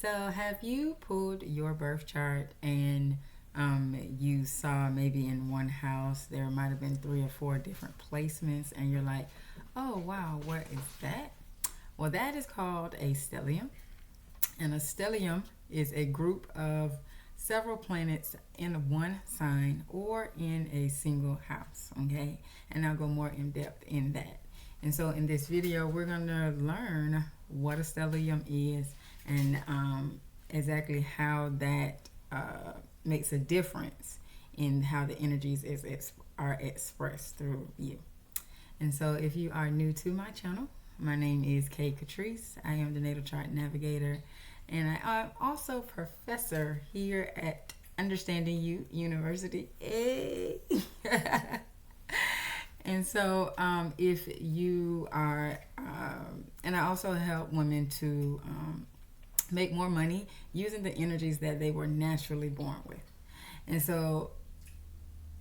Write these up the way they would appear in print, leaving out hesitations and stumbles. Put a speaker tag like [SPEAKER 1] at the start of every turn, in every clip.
[SPEAKER 1] So, have you pulled your birth chart and you saw maybe in one house there might have been three or four different placements, and you're like, oh wow, what is that? Well, that is called a stellium. And a stellium is a group of several planets in one sign or in a single house. Okay, and I'll go more in depth in that. And so, in this video, we're going to learn what a stellium is and exactly how that makes a difference in how the energies are expressed through you. And so, if you are new to my channel, my name is Kay Catrice. I am the Natal Chart Navigator, and I am also professor here at Understanding You University. Hey. And so, if you are, and I also help women to make more money using the energies that they were naturally born with. And so,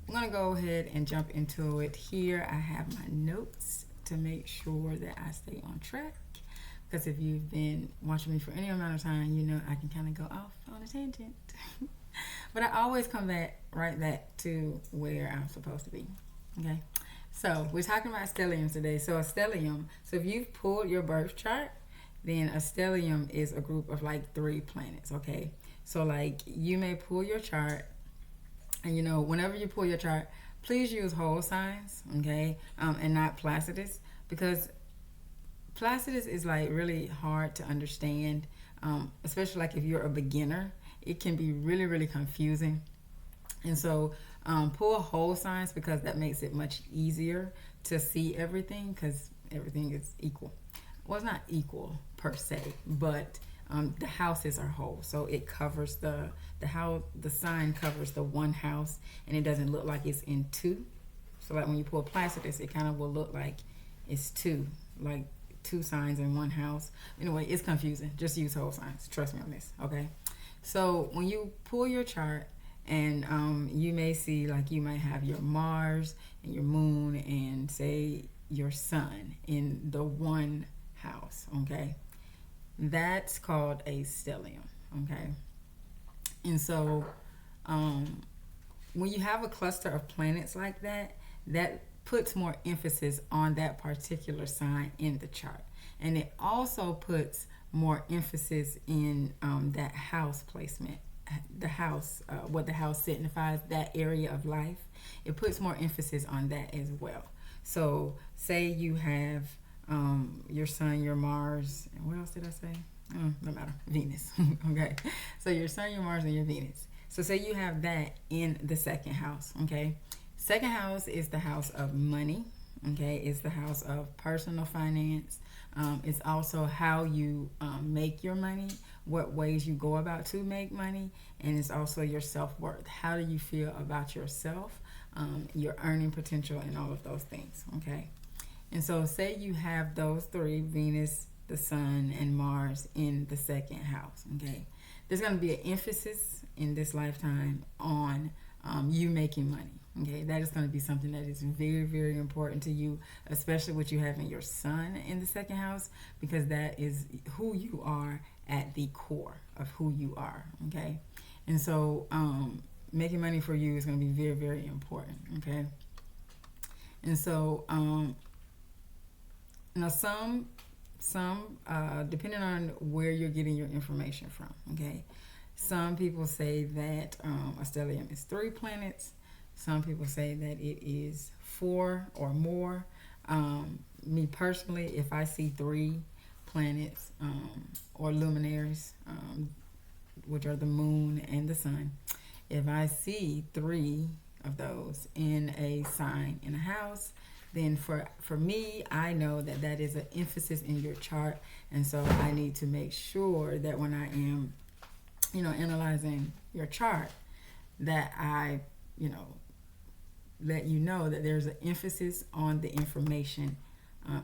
[SPEAKER 1] I'm going to go ahead and jump into it here. I have my notes to make sure that I stay on track. Because if you've been watching me for any amount of time, you know I can kind of go off on a tangent. But I always come back right back to where I'm supposed to be. Okay? So, we're talking about stelliums today. So, a stellium, so if you've pulled your birth chart, then a stellium is a group of like 3 planets, okay? So, like, you may pull your chart, and you know, whenever you pull your chart, please use whole signs, okay? And not Placidus, because Placidus is like really hard to understand, especially like if you're a beginner. It can be really, really confusing. And so, pull whole signs because that makes it much easier to see everything because everything is equal. Well, it's not equal per se, but the houses are whole, so it covers the sign covers the one house, and it doesn't look like it's in 2. So like when you pull Placidus, it kind of will look like it's 2, like 2 signs in one house. Anyway, it's confusing. Just use whole signs. Trust me on this, okay? So when you pull your chart, and you may see, like, you might have your Mars and your Moon and say your Sun in the one house, okay? That's called a stellium, okay? And so when you have a cluster of planets like that, that puts more emphasis on that particular sign in the chart. And it also puts more emphasis in that house placement. The house, what the house signifies, that area of life, it puts more emphasis on that as well. So say you have your Sun, your Mars, and what else did I say? No matter, Venus. Okay, so your Sun, your Mars, and your Venus. So say you have that in the second house. Okay, second house is the house of money. Okay, it's the house of personal finance. It's also how you make your money, what ways you go about to make money, and it's also your self-worth. How do you feel about yourself, your earning potential, and all of those things, okay? And so say you have those 3, Venus, the Sun, and Mars in the second house, okay? There's going to be an emphasis in this lifetime on you making money. Okay, that is going to be something that is very, very important to you, especially with you having your Sun in the second house, because that is who you are at the core of who you are. Okay, and so making money for you is going to be very, very important. Okay, and so now some depending on where you're getting your information from. Okay, some people say that a stellium is 3 planets. Some people say that it is 4 or more. Me personally, if I see 3 planets or luminaries, which are the Moon and the Sun, if I see 3 of those in a sign in a house, then for me, I know that that is an emphasis in your chart, and so I need to make sure that when I am, analyzing your chart, that I, let you know that there's an emphasis on the information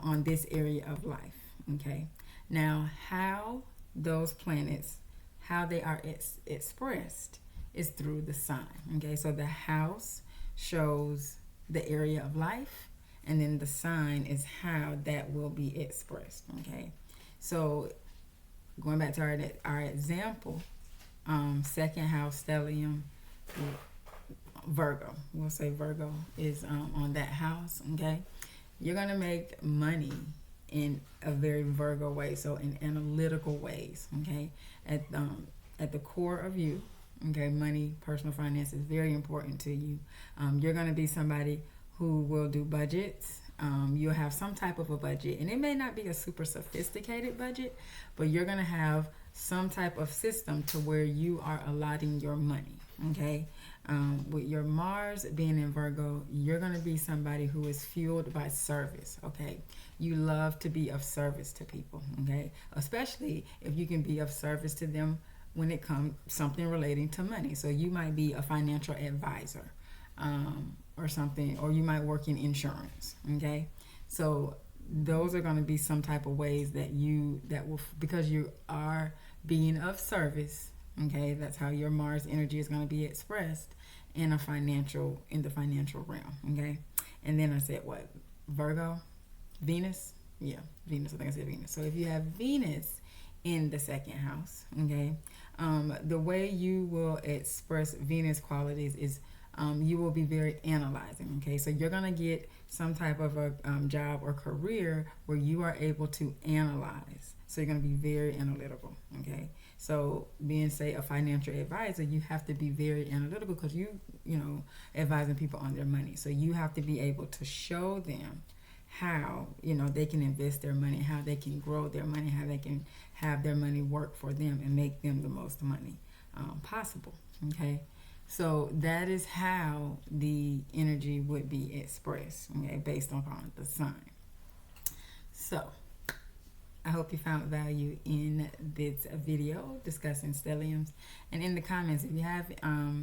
[SPEAKER 1] on this area of life. Okay, now how those planets, how they are expressed is through the sign. Okay, so the house shows the area of life, and then the sign is how that will be expressed. Okay, so going back to our example, second house stellium, Virgo. We'll say Virgo is on that house. Okay, you're gonna make money in a very Virgo way, so in analytical ways. Okay, at the core of you. Okay, money, personal finance is very important to you. You're gonna be somebody who will do budgets. You'll have some type of a budget, and it may not be a super sophisticated budget, but you're gonna have some type of system to where you are allotting your money. Okay, with your Mars being in Virgo, you're going to be somebody who is fueled by service. Okay, you love to be of service to people. Okay, especially if you can be of service to them when it comes something relating to money. So you might be a financial advisor, or something, or you might work in insurance. Okay, so those are going to be some type of ways that will, because you are being of service. Okay, that's how your Mars energy is going to be expressed in the financial realm. Okay, and then I said what? Virgo, Venus. Yeah, Venus. I think I said Venus. So if you have Venus in the second house, okay, the way you will express Venus qualities is you will be very analyzing. Okay, so you're gonna get some type of a job or career where you are able to analyze. So you're gonna be very analytical. Okay, so being, say, a financial advisor, you have to be very analytical because you know, advising people on their money. So you have to be able to show them how, you know, they can invest their money, how they can grow their money, how they can have their money work for them and make them the most money possible. Okay, so that is how the energy would be expressed. Okay, based upon the sign. So I hope you found value in this video discussing stelliums. And in the comments, if you have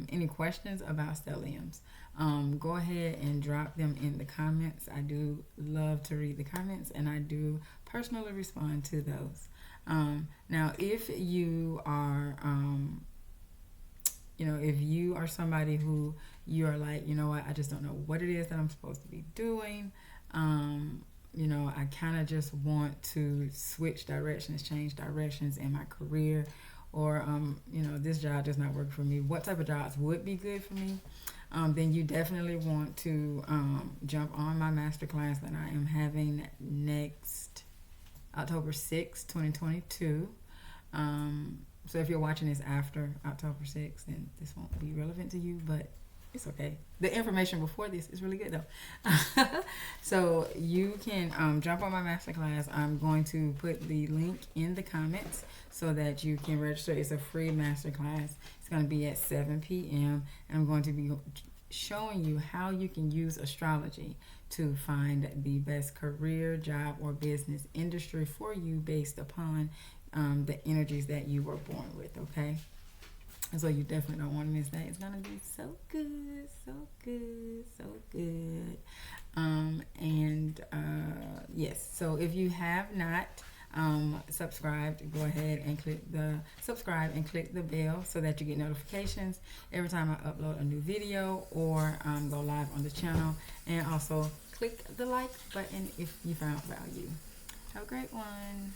[SPEAKER 1] any questions about stelliums, go ahead and drop them in the comments. I do love to read the comments, and I do personally respond to those. Now, if you are, if you are somebody who you are like, you know what, I just don't know what it is that I'm supposed to be doing. I kind of just want to switch directions, change directions in my career, or, this job does not work for me. What type of jobs would be good for me? Then you definitely want to jump on my masterclass that I am having next October 6th, 2022. So if you're watching this after October 6th, then this won't be relevant to you, but it's okay. The information before this is really good though. So you can jump on my masterclass. I'm going to put the link in the comments so that you can register. It's a free masterclass. It's going to be at 7 p.m. and I'm going to be showing you how you can use astrology to find the best career, job, or business industry for you based upon the energies that you were born with. Okay. And so you definitely don't want to miss that. It's going to be so good, so good, so good. Yes, so if you have not subscribed, go ahead and click the subscribe and click the bell so that you get notifications every time I upload a new video or go live on the channel. And also click the like button if you found value. Have a great one.